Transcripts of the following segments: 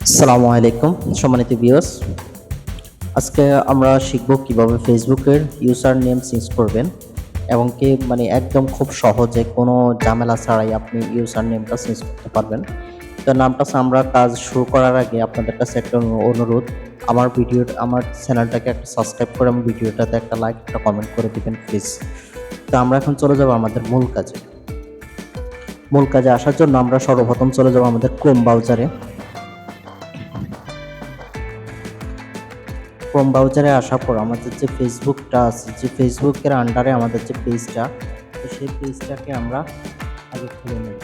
আসসালামু আলাইকুম সম্মানিত ভিউয়ার্স। আজকে আমরা শিখব কিভাবে ফেসবুকের ইউজার নেম চেঞ্জ করবেন এবং কি একদম খুব সহজে কোনো ঝামেলা ছাড়াই আপনি ইউজার নেমটা চেঞ্জ করতে পারবেন। তো নামটা আমরা কাজ শুরু করার আগে আপনাদের কাছে একটা অনুরোধ, আমার চ্যানেলটাকে একটা সাবস্ক্রাইব করে আমার ভিডিওটাতে একটা লাইক একটা কমেন্ট করে দিবেন প্লিজ। তো আমরা এখন চলে যাব আমাদের মূল কাজে আসার জন্য আমরা সর্বপ্রথম চলে যাব আমাদের ক্রোম ব্রাউজারে আসার পর আমাদের যে ফেসবুকটা আছে, যে ফেসবুকের আন্ডারে আমাদের যে পেজটা, তো সেই পেজটাকে আমরা আগে খুলে নেব।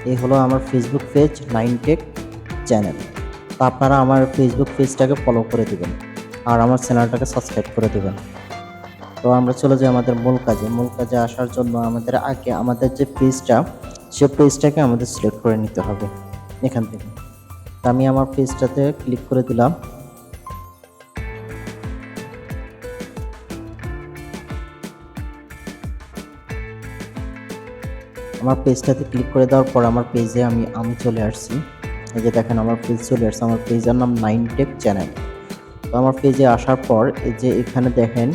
এই হলো আমার ফেসবুক পেজ 9টেক চ্যানেল। তো আপনারা আমার ফেসবুক পেজটাকে ফলো করে দিবেন আর আমার চ্যানেলটাকে সাবস্ক্রাইব করে দিবেন। তো আমরা চলে যাই আমাদের মূল কাজে আসার জন্য আমাদের আগে আমাদের যে পেজটা, সে পেজটাকে আমাদের সিলেক্ট করে নিতে হবে এখান থেকে। তো আমি আমার পেজটাতে ক্লিক করে দিলাম। আমার পেজটাতে ক্লিক করে দেওয়ার পর আমার পেজে আমি চলে আসছি। এই যে দেখেন আমার পেজ চলে আসছে। আমার পেজের নাম 9টেক চ্যানেল। তো আমার পেজে আসার পর এই যে এখানে দেখেন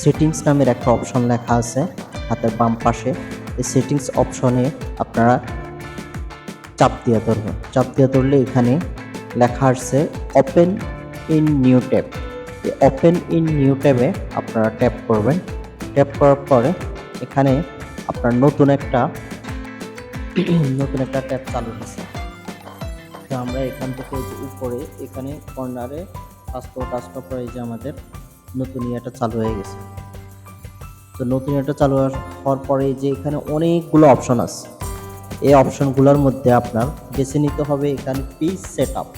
সেটিংস নামের একটা অপশন লেখা আছে হাতের বাম পাশে। এই সেটিংস অপশনে আপনারা চাপ দিয়ে ধরলে এখানে লেখা আসছে ওপেন ইন নিউ ট্যাব। এই ওপেন ইন নিউ ট্যাবে আপনারা ট্যাপ করবেন। ট্যাপ করার পরে এখানে আপনার নতুন একটা ট্যাব চালু হয়েছে। তো আমরা এখান থেকে উপরে এখানে কর্নারে টাচ করে এই যে আমাদের নতুন ইয়েটা চালু হয়ে গেছে। তো নতুন ইয়েটা চালু হওয়ার পরে যে এখানে অনেকগুলো অপশন আছে। এই অপশনগুলোর মধ্যে আপনার বেছে নিতে হবে এখানে পেজ সেটআপ।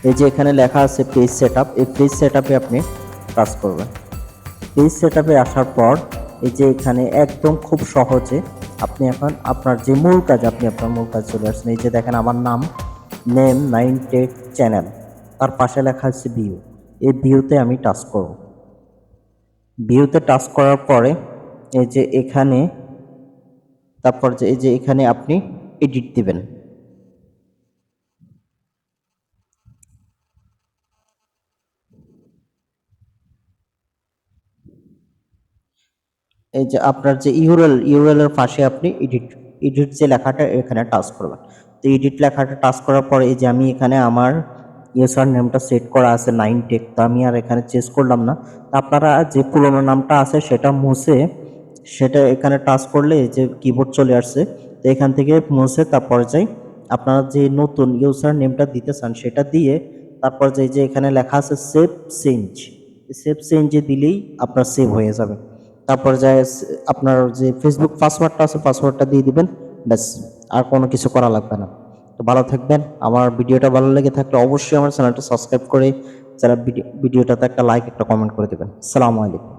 এই যে এখানে লেখা আছে পেজ সেটআপ, এই পেজ সেটআপে আপনি টাচ করবেন। পেজ সেটআপে আসার পর এই যে এখানে একদম খুব সহজে আপনি এখন আপনার যে মূল কাজ, আপনার মূল কাজ চলে আসছেন। এই যে দেখেন আমার নেম 9টেক চ্যানেল, তার পাশে লেখা আছে ভিউ। এই ভিউতে আমি টাচ করব। ভিউতে টাচ করার পরে এই যে এখানে তারপর যে এই যে এখানে আপনি এডিট দিবেন। এই যে আপনার যে ইউআরএল এর পাশে আপনি এডিট যে লেখাটা এখানে টাচ করবেন। তো এডিট লেখাটা টাচ করার পরে এই যে আমি এখানে আমার ইউজার নেমটা সেট করা আছে 9টেক। তো আমি আর এখানে চেঞ্জ করলাম না। আপনারা যে পুরোনো নামটা আছে সেটা মুছে সেটা এখানে টাচ করলে যে কিবোর্ড চলে আসছে। তো এখান থেকে মুছে তারপর যাই আপনারা যে নতুন ইউজার নেমটা দিতে চান সেটা দিয়ে তারপর যে এখানে লেখা আছে সেভ চেঞ্জে দিলেই আপনার সেভ হয়ে যাবে। তারপর আপনার যে ফেসবুক পাসওয়ার্ডটা আছে পাসওয়ার্ডটা দিয়ে দিবেন, ব্যাস, আর কোনো কিছু করা লাগবে না। তো ভালো থাকবেন। আমার ভিডিওটা ভালো লেগে থাকলে অবশ্যই আমার চ্যানেলটা সাবস্ক্রাইব করে যারা ভিডিওটাতে একটা লাইক একটা কমেন্ট করে দেবেন। আসসালামু আলাইকুম।